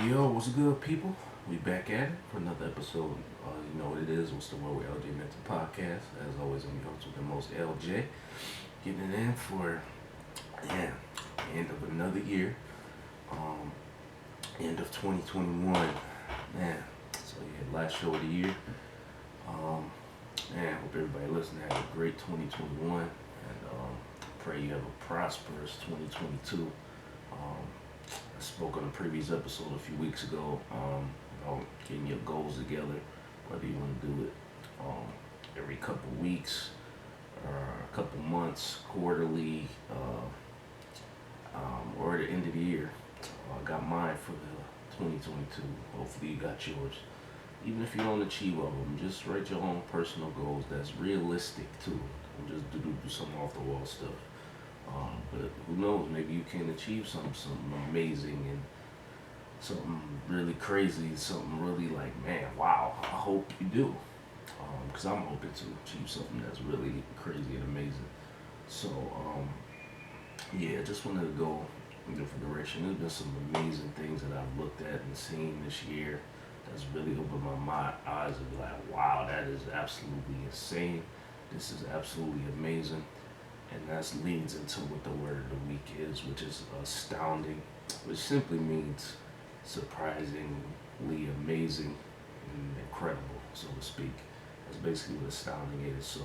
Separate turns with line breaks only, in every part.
Yo, what's good, people? We back at it for another episode. You know what it is. What's the word with LJ Mental Podcast? As always, I'm your host with the most LJ. Getting it in for, yeah, end of another year. Um, End of 2021. Man, so yeah, last show of the year. Um, Hope everybody listening had a great 2021. And pray you have a prosperous 2022. I spoke on a previous episode a few weeks ago about getting your goals together, whether you want to do it every couple weeks or a couple months, quarterly, or at the end of the year. I got mine for the 2022. Hopefully you got yours. Even if you don't achieve all of them, just write your own personal goals that's realistic too. Don't just do some off the wall stuff. But who knows? Maybe you can achieve something amazing and something really crazy, something really like, man, wow. I hope you do, because I'm hoping to achieve something that's really crazy and amazing. So, yeah, just wanted to go in a different direction. There's been some amazing things that I've looked at and seen this year that's really opened my eyes and be like, wow, that is absolutely insane. This is absolutely amazing. And that leads into what the word of the week is, which is astounding, which simply means surprisingly amazing and incredible, so to speak. That's basically what astounding is. So,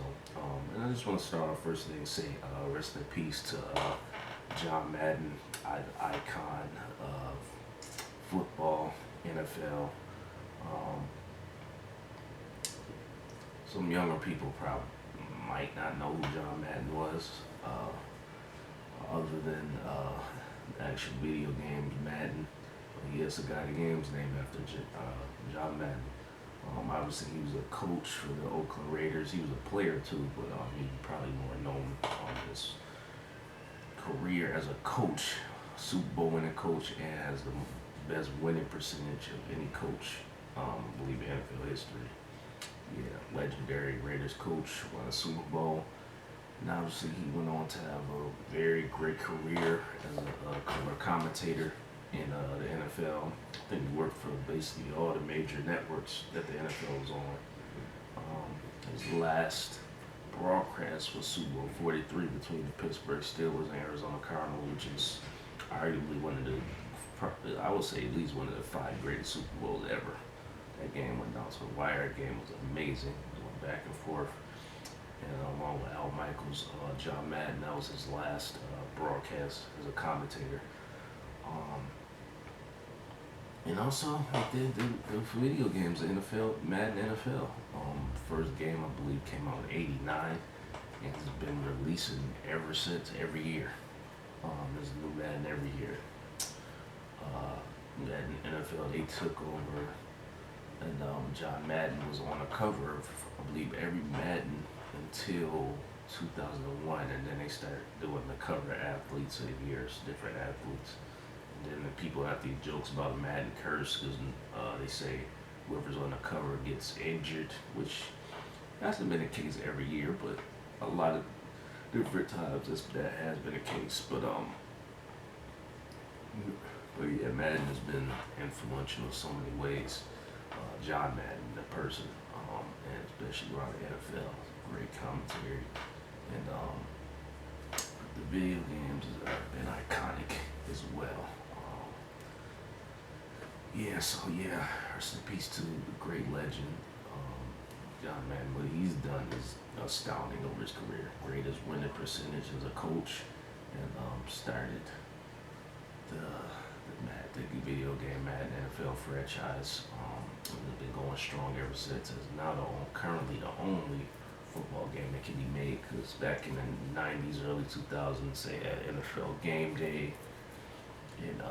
and I just want to start off first thing and say rest in peace to John Madden, icon of football, NFL. Some younger people probably might not know who John Madden was, other than the actual video games Madden. He is a guy the game's named after John Madden. Obviously, he was a coach for the Oakland Raiders. He was a player too, but he's probably more known on his career as a coach, Super Bowl winning coach, and has the best winning percentage of any coach, I believe, in NFL history. Yeah, legendary Raiders coach, won a Super Bowl. And obviously, he went on to have a very great career as a color commentator in the NFL. I think he worked for basically all the major networks that the NFL was on. His last broadcast was Super Bowl 43 between the Pittsburgh Steelers and Arizona Cardinals, which is arguably one of the, I would say at least one of the 5 greatest Super Bowls ever. That game went down to the wire. That game was amazing. It went back and forth. And along with Al Michaels, John Madden, that was his last broadcast as a commentator. And also, the video games, the NFL, Madden NFL. First game, I believe, came out in '89, and it's been releasing ever since, every year. There's a new Madden every year. Madden NFL, they took over, and John Madden was on the cover of, I believe, every Madden until 2001, and then they started doing the cover athletes of the years, different athletes. And then the people have these jokes about the Madden curse because they say whoever's on the cover gets injured, which hasn't been the case every year, but a lot of different times that has been the case. But yeah, Madden has been influential in so many ways. John Madden, the person, and especially around the NFL, great commentary, and the video games have been iconic as well. Rest in peace to the great legend, John Madden. What he's done is astounding over his career. Greatest winning percentage as a coach, and started the video game Madden NFL franchise. It's been going strong ever since. It's now currently the only football game that can be made, because back in the 90s, early 2000s, they had NFL Game Day and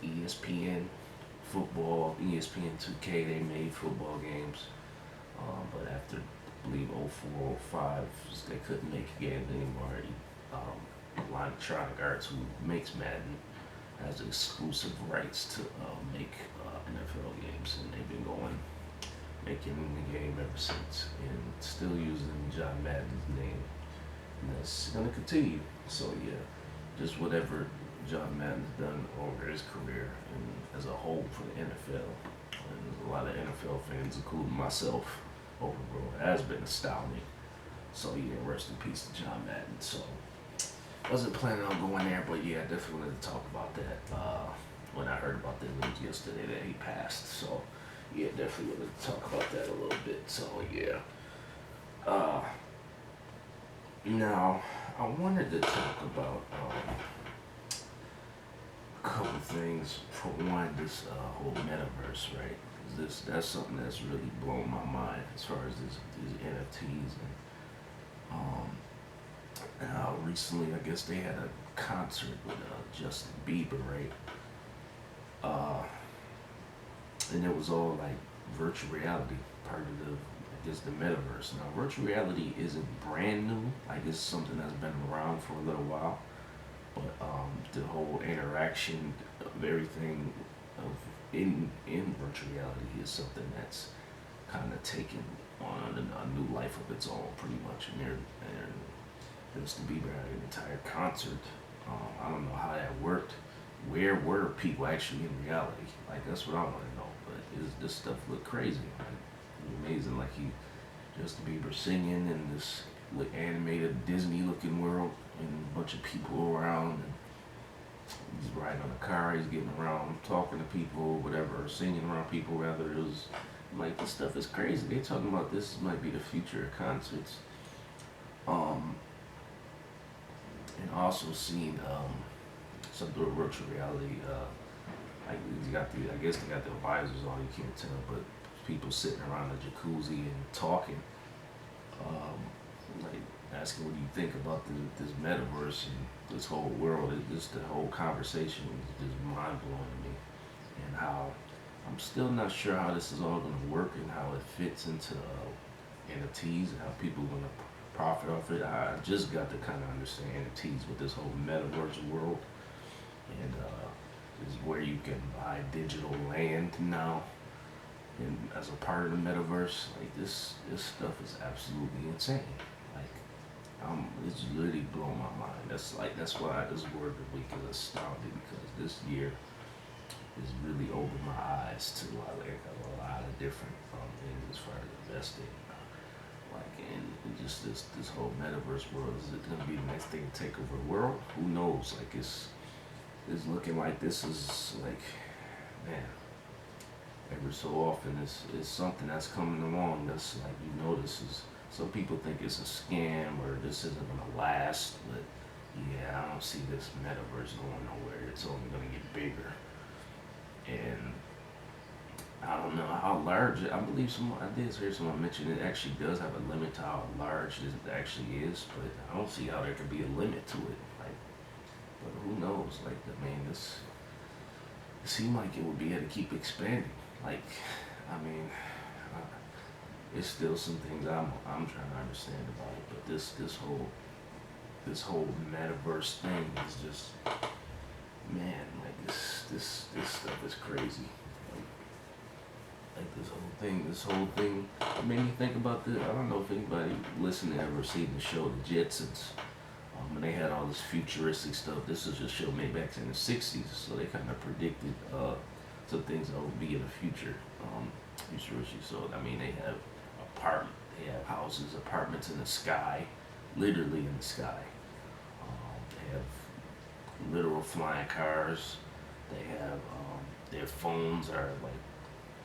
ESPN football, ESPN 2K, they made football games. But after, I believe, 04, 05, they couldn't make games anymore. Electronic Arts, who makes Madden, has exclusive rights to make NFL games, and they've been making the game ever since, and still using John Madden's name, and that's gonna continue. So yeah, just whatever John Madden's done over his career and as a whole for the NFL. And a lot of NFL fans, including myself, overall has been astounding. So yeah, rest in peace to John Madden. So wasn't planning on going there, but yeah, I definitely wanted to talk about that when I heard about the news yesterday that he passed. So yeah, definitely wanted to talk about that a little bit. So yeah. Now I wanted to talk about a couple things. For one, this whole metaverse, right? That's something that's really blown my mind as far as these NFTs and recently I guess they had a concert with Justin Bieber, right? And it was all like virtual reality, part of I guess the metaverse. Now virtual reality isn't brand new. I guess something that's been around for a little while. But the whole interaction of everything in virtual reality is something that's kind of taken on a new life of its own, pretty much. And Justin Bieber had an entire concert. I don't know how that worked. Where were people actually in reality? Like that's what I want to know. But this stuff look crazy. Like, amazing. Like Justin Bieber singing in this animated Disney-looking world, and a bunch of people around. And he's riding on a car. He's getting around, talking to people, whatever, singing around people. Rather, it was like this stuff is crazy. They're talking about this might be the future of concerts. And also seen some virtual reality. Like you got I guess they got the visors on. You can't tell, but people sitting around a jacuzzi and talking. Like asking what do you think about this metaverse and this whole world. Just the whole conversation is just mind blowing to me, and how I'm still not sure how this is all going to work and how it fits into NFTs and how people are going to profit off it. I just got to kind of understand NFTs with this whole metaverse world, and is where you can buy digital land now, and as a part of the metaverse. Like this stuff is absolutely insane. Like it's really blowing my mind. That's why this word of the week is astounding, because this year has really opened my eyes to a lot of different things as far as investing. Like and just this whole metaverse world, is it gonna be the next thing to take over the world? Who knows? Like it's looking like this is like, man, every so often it's something that's coming along that's like, this is, some people think it's a scam or this isn't gonna last, but yeah, I don't see this metaverse going nowhere. It's only gonna get bigger. And I don't know how large I did hear someone mention it actually does have a limit to how large it actually is, but I don't see how there could be a limit to it. Like, but who knows? Like, it seemed like it would be able to keep expanding. Like, I mean, it's still some things I'm trying to understand about it, but this whole metaverse thing is just, man, like this stuff is crazy. Like this whole thing made me think about this. I don't know if anybody listening ever seen the show The Jetsons. And they had all this futuristic stuff. This is a show made back in the 60s, so they kind of predicted some things that would be in the future. Futuristic. So I mean, they have apartments in the sky, literally in the sky. They have literal flying cars. They have their phones are like,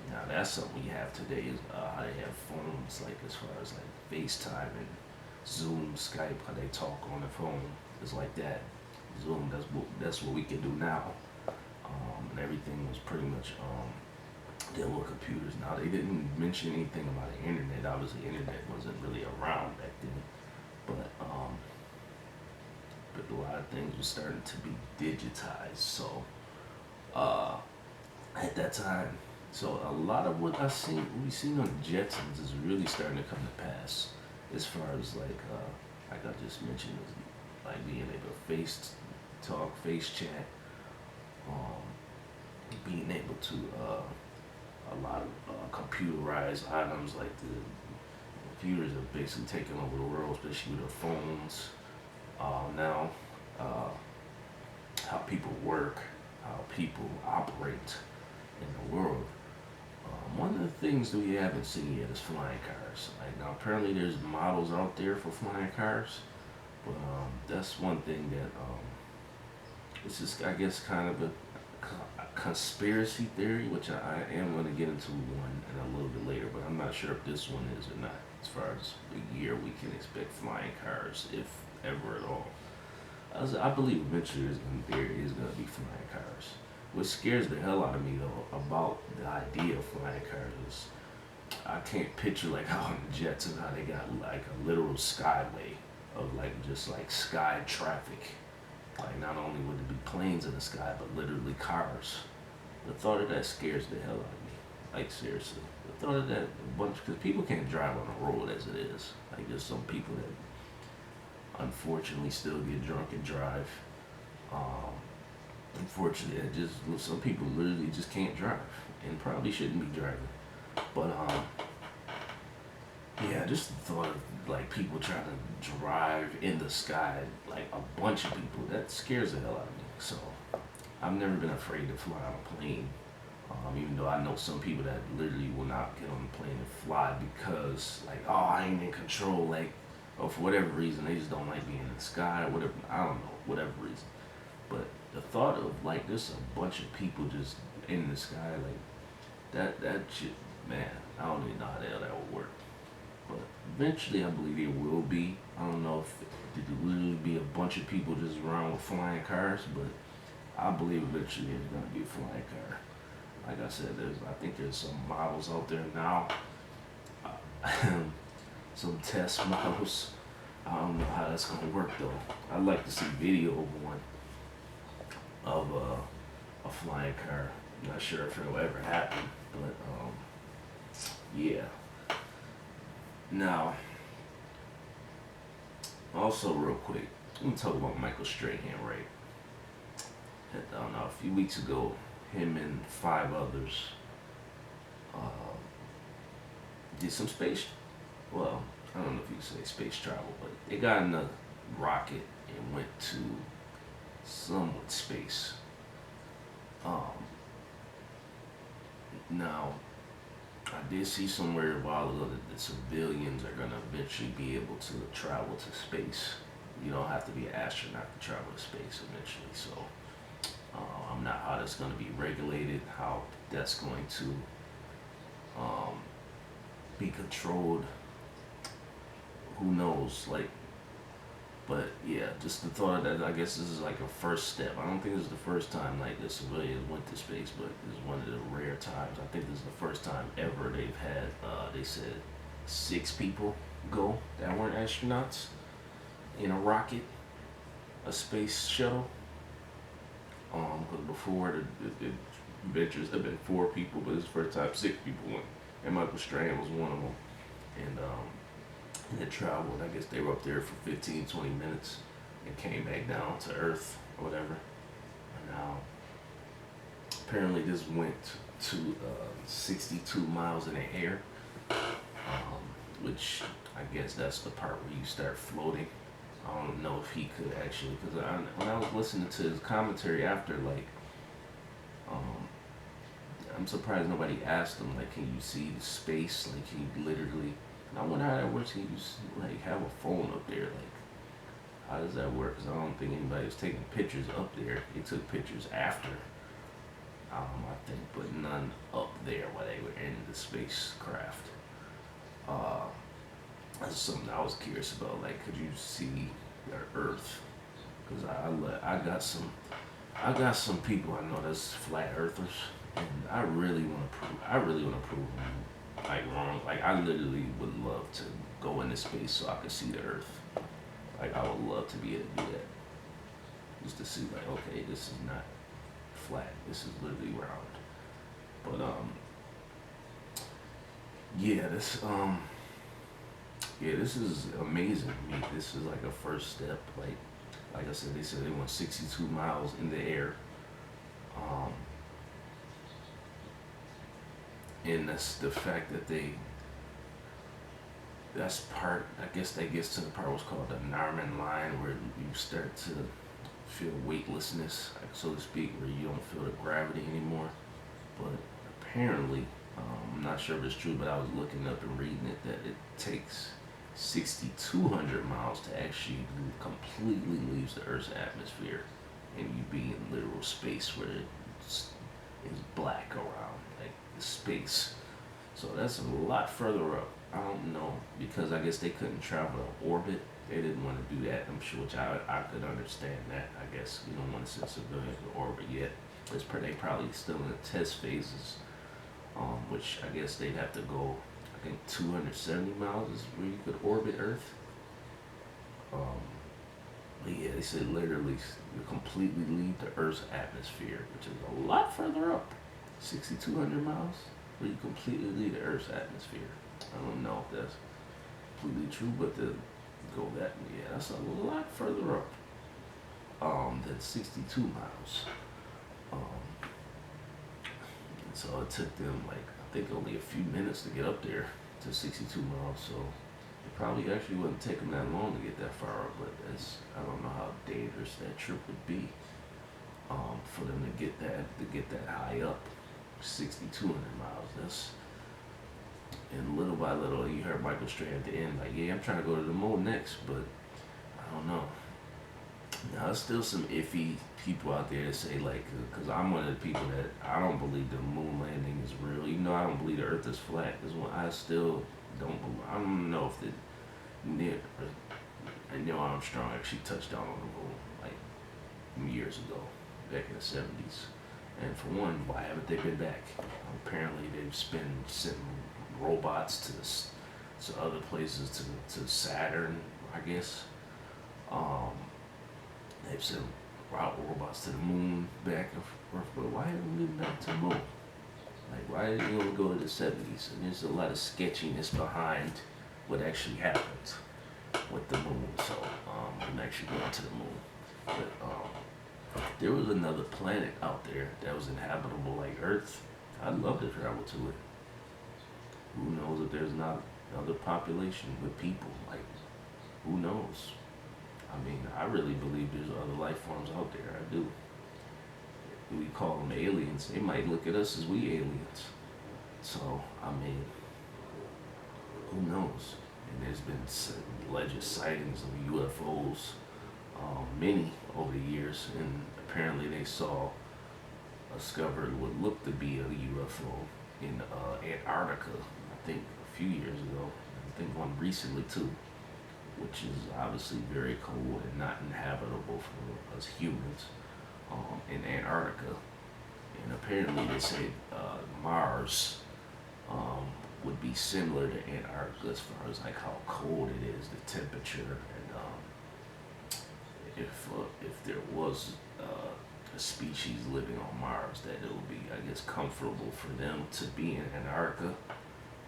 now that's something we have today is how they have phones, like as far as like FaceTime and Zoom, Skype, how they talk on the phone. It's like that. Zoom, that's what we can do now. And everything was pretty much there were computers. Now they didn't mention anything about the internet. Obviously, the internet wasn't really around back then, but a lot of things were starting to be digitized. So at that time. So a lot of what we've seen on the Jetsons is really starting to come to pass, as far as like I just mentioned, is like being able to face talk, face chat, being able to a lot of computerized items, like the computers are basically taking over the world, especially with their phones. Now how people work, how people operate in the world. One of the things that we haven't seen yet is flying cars. Like now, apparently there's models out there for flying cars, but that's one thing that it's just I guess kind of a conspiracy theory, which I am going to get into one in a little bit later, but I'm not sure if this one is or not. As far as the year we can expect flying cars, if ever at all. I believe eventually there is going to be flying cars. What scares the hell out of me though about the idea of flying cars is I can't picture like how in the Jetsons how they got like a literal skyway of like just like sky traffic. Like not only would it be planes in the sky, but literally cars. The thought of that scares the hell out of me. Like seriously, the thought of that because people can't drive on the road as it is. Like there's some people that unfortunately still get drunk and drive. Unfortunately, it just some people literally just can't drive and probably shouldn't be driving. But yeah, just the thought of like people trying to drive in the sky, like a bunch of people, that scares the hell out of me. So I've never been afraid to fly on a plane. Even though I know some people that literally will not get on the plane and fly because like, oh, I ain't in control, like, or for whatever reason they just don't like being in the sky or whatever. I don't know, whatever reason. But the thought of like there's a bunch of people just in the sky, like that shit, man, I don't even know how the hell that would work. But eventually I believe it will be. I don't know if it will be a bunch of people just around with flying cars, but I believe eventually there's gonna be a flying car. Like I said, I think there's some models out there now, some test models. I don't know how that's gonna work though. I'd like to see video of one of a flying car. I'm not sure if it'll ever happen, but yeah. Now, also real quick, let me talk about Michael Strahan, right? I don't know, a few weeks ago, him and 5 others did some space, well, I don't know if you can say space travel, but they got in a rocket and went to somewhat space. Now, I did see somewhere a while ago that the civilians are going to eventually be able to travel to space. You don't have to be an astronaut to travel to space eventually. So I'm not how that's going to be regulated, how that's going to be controlled. Who knows? Like, but yeah, just the thought of that, I guess this is like a first step. I don't think this is the first time like the civilians went to space, but this is one of the rare times. I think this is the first time ever they've had, they said 6 people go that weren't astronauts in a rocket, a space shuttle. Because before the ventures have been 4 people, but this is the first time 6 people went, and Michael Strahan was one of them. And they traveled, I guess they were up there for 15, 20 minutes and came back down to Earth or whatever. And now, apparently this went to 62 miles in the air, which I guess that's the part where you start floating. I don't know if he could actually, because when I was listening to his commentary after, like, I'm surprised nobody asked him, like, can you see the space? Like, can you literally, and I wonder how that works. Can you, like, have a phone up there? Like, how does that work? Because I don't think anybody was taking pictures up there. They took pictures after, I think, but none up there while they were in the spacecraft. That's something I was curious about. Like, could you see the Earth? Because I got some people I know that's flat earthers, and I really want to prove them like wrong. Like, I literally would love to go into space so I could see the Earth. Like, I would love to be able to do that, just to see, like, okay, this is not flat. This is literally round. But yeah, this is amazing to me. This is like a first step. Like I said, they said they went 62 miles in the air. And that's the fact that that's part, I guess that gets to the part what's called the Narman line, where you start to feel weightlessness, like, so to speak, where you don't feel the gravity anymore. But apparently, I'm not sure if it's true, but I was looking up and reading it that it takes 6,200 miles to actually completely leaves the Earth's atmosphere, and you be in literal space where it's black around, like the space. So that's a lot further up. I don't know because I guess they couldn't travel in orbit. They didn't want to do that. I'm sure, which I could understand that. I guess you don't want to send civilians to orbit yet. They probably still in the test phases, which I guess they'd have to go. I think 270 miles is where you could orbit Earth. Um, but yeah, they said literally you completely leave the Earth's atmosphere, which is a lot further up. 6,200 miles where you completely leave the Earth's atmosphere. I don't know if that's completely true, but to go that, yeah, that's a lot further up than 62 miles. Um, and so it took them like I think only a few minutes to get up there to 62 miles. So it probably actually wouldn't take them that long to get that far up. But I don't know how dangerous that trip would be for them to get that high up, 6,200 miles. That's and little by little, you heard Michael Strahan at the end, like, yeah, I'm trying to go to the moon next, but I don't know. Now, there's still some iffy people out there that say, like, because I'm one of the people that I don't believe the moon landing is real, even though I don't believe the Earth is flat. This one, I still don't believe. I don't know if the Neil Armstrong actually touched down on the moon, like, years ago, back in the 70s. And for one, why haven't they been back? Apparently, they've been sending robots to other places, to Saturn, I guess. They've sent robots to the moon, back and forth, but why haven't we been back to the moon? Like, why didn't we go to the 70s? And there's a lot of sketchiness behind what actually happened with the moon. So, I'm actually going to the moon. But there was another planet out there that was inhabitable like Earth. I'd love to travel to it. Who knows if there's not another population with people? Like, who knows? I mean, I really believe there's other life forms out there. I do. We call them aliens. They might look at us as we aliens. So, I mean, who knows? And there's been alleged sightings of UFOs, many over the years, and apparently they discovered what looked to be a UFO in Antarctica, I think a few years ago. I think one recently too, which is obviously very cold and not inhabitable for us humans in Antarctica. And apparently they say Mars would be similar to Antarctica as far as like how cold it is, the temperature, and if there was a species living on Mars, that it would be, I guess, comfortable for them to be in Antarctica.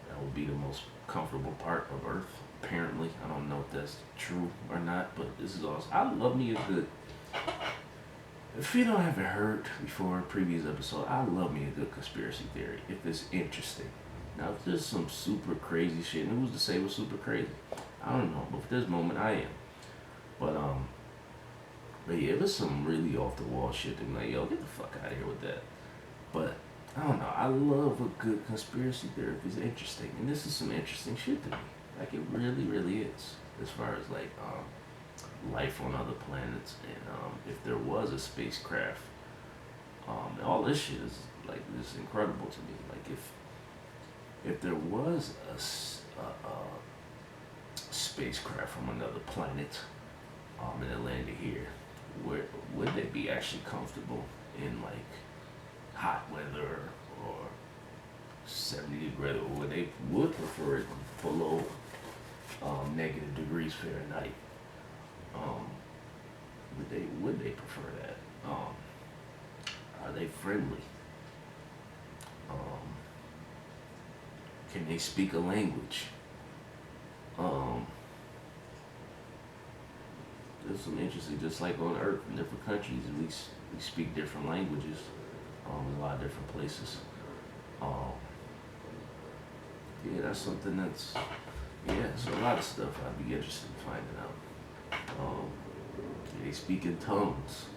That would be the most comfortable part of Earth. Apparently, I don't know if that's true or not, but this is awesome. I love me a good. If you don't haven't heard before in previous episode, I love me a good conspiracy theory if it's interesting. Now, if there's some super crazy shit, and who's to say what's super crazy? I don't know, but for this moment, I am. But yeah, if it's some really off the wall shit, then like, yo, get the fuck out of here with that. But I don't know. I love a good conspiracy theory if it's interesting, and this is some interesting shit to me. Like, it really, really is. As far as like life on other planets, and if there was a spacecraft, all this shit is like this incredible to me. Like, if there was a spacecraft from another planet, and it landed here, where would they be actually comfortable in like hot weather or 70-degree weather, or they would prefer it below negative degrees Fahrenheit? Would they prefer that? Are they friendly? Can they speak a language? There's some interesting, just like on Earth, in different countries, we speak different languages in a lot of different places. Yeah, that's something that's, yeah, so a lot of stuff I'd be interested in finding out. They speak in tongues.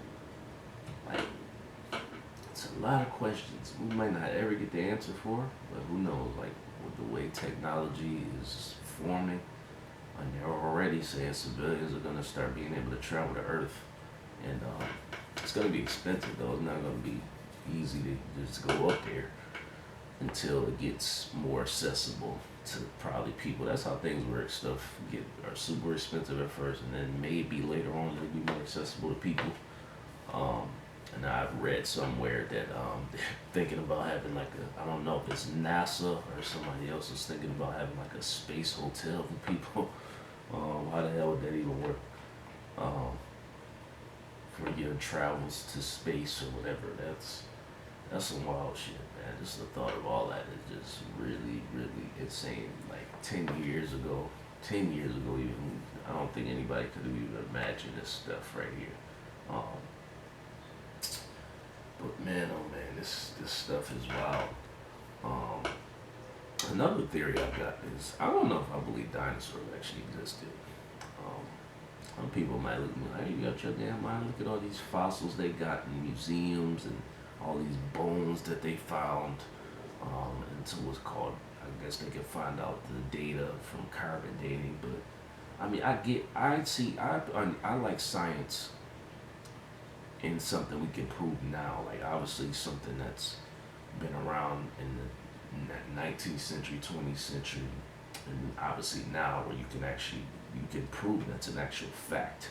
a lot of questions we might not ever get the answer for, but who knows? Like with the way technology is forming, and they're already saying civilians are gonna start being able to travel to Earth, and it's gonna be expensive though. It's not gonna be easy to just go up there until it gets more accessible to probably people. That's how things work. Stuff are super expensive at first, and then maybe later on it'll be more accessible to people. Um, and I've read somewhere that they're thinking about having like a, I don't know if it's NASA or somebody else is thinking about having like a space hotel for people. How the hell would that even work? Um, for your travels to space or whatever. That's some wild shit, man. Just the thought of all that is just really, really insane. Like 10 years ago even, I don't think anybody could have even imagined this stuff right here. Um, but man, oh man, this stuff is wild. Um, Another theory I got is I don't know if I believe dinosaurs actually existed. Um, some people might look at me like, hey, you got your damn mind. Look at all these fossils they got in museums and all these bones that they found. And so what's called, I guess they can find out the data from carbon dating. But I mean, I like science in something we can prove now. Like obviously something that's been around in the 19th century, 20th century, and obviously now where you can prove that's an actual fact.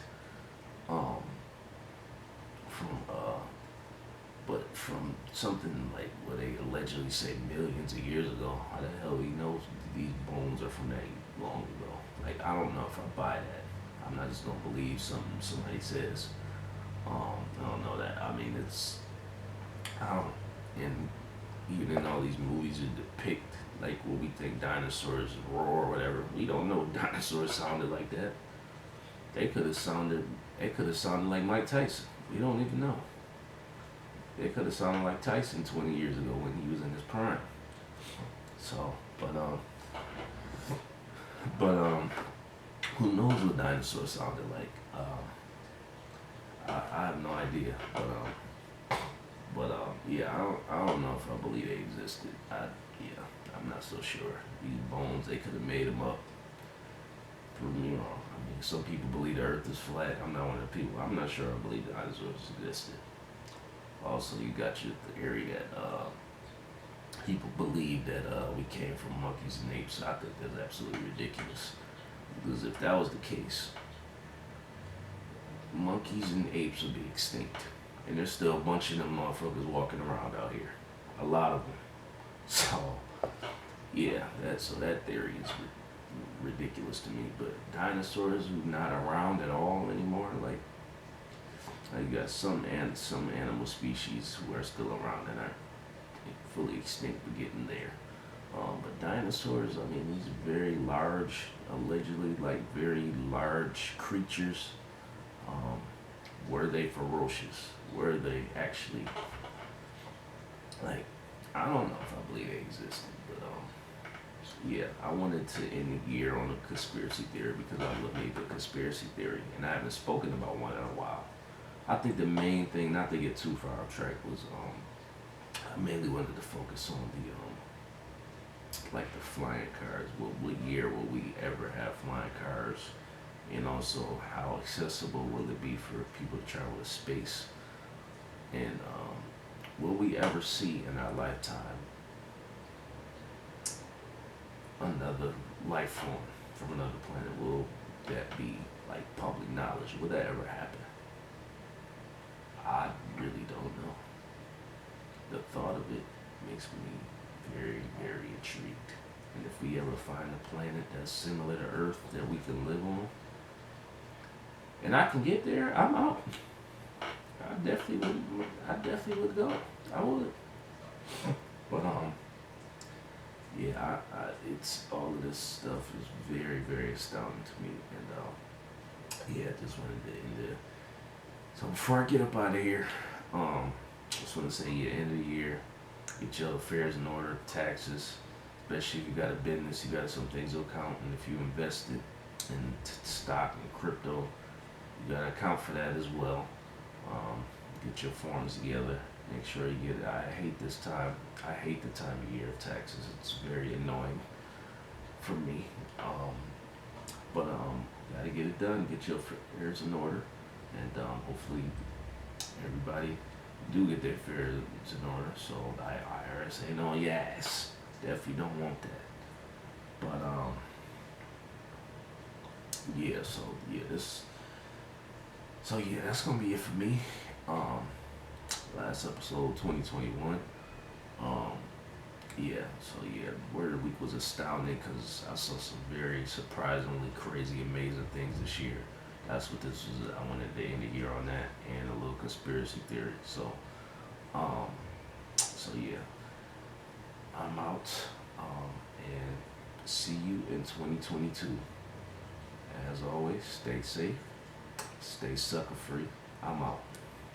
Um, from but from something like what they allegedly say millions of years ago, how the hell he knows these bones are from that long ago? Like I don't know if I buy that. I'm not just gonna believe something somebody says. I don't know that. I mean, I don't, and even in all these movies that depict like what we think dinosaurs roar or whatever, we don't know dinosaurs sounded like that. They could have sounded like Mike Tyson. We don't even know. They could have sounded like Tyson 20 years ago when he was in his prime. So, but who knows what dinosaurs sounded like? I have no idea. But yeah, I don't know if I believe they existed. Yeah, I'm not so sure. These bones, they could have made them up. Prove me wrong. I mean, some people believe the Earth is flat. I'm not one of the people. I'm not sure I believe dinosaurs existed. Also, you got your theory that people believe that we came from monkeys and apes. I think that's absolutely ridiculous. Because if that was the case, monkeys and apes would be extinct. And there's still a bunch of them motherfuckers walking around out here. A lot of them. So, yeah, that theory is ridiculous to me. But dinosaurs who not around at all anymore, like you got some animal species who are still around and are fully extinct but getting there. But dinosaurs, I mean, these very large, allegedly like very large creatures. Were they ferocious? Were they actually like? I don't know if I believe they existed, but yeah, I wanted to end the year on a conspiracy theory because I believe a conspiracy theory, and I haven't spoken about one in a while. I think the main thing, not to get too far off track, was I mainly wanted to focus on the like the flying cars. What year will we ever have flying cars? And also how accessible will it be for people to travel to space? And will we ever see in our lifetime another life form from another planet? Will that be like public knowledge? Will that ever happen? I really don't know. The thought of it makes me very, very intrigued. And if we ever find a planet that's similar to Earth that we can live on, and I can get there, I'm out. I definitely would go. I would. But yeah, it's all of this stuff is very, very astounding to me, and yeah, I just wanted to end there. So before I get up out of here, just want to say, yeah, end of the year, get your affairs in order, taxes, especially if you got a business, you got some things to account, and if you invested in stock and crypto, you gotta account for that as well. Get your forms together, Make sure you get it. I hate this time. I hate the time of year of taxes. It's very annoying for me. But gotta get it done. Get your affairs in order, and hopefully everybody do get their affairs in order. So IRS ain't on your ass. Definitely don't want that. But yeah. So yeah, this. So yeah, that's gonna be it for me. Um, Last episode 2021. Um, yeah, so yeah, word of the week was astounding because I saw some very surprisingly crazy, amazing things this year. That's what this was. I wanted to end the year on that and a little conspiracy theory. Um, so yeah, I'm out. And see you in 2022. As always, stay safe, stay sucker free. I'm out.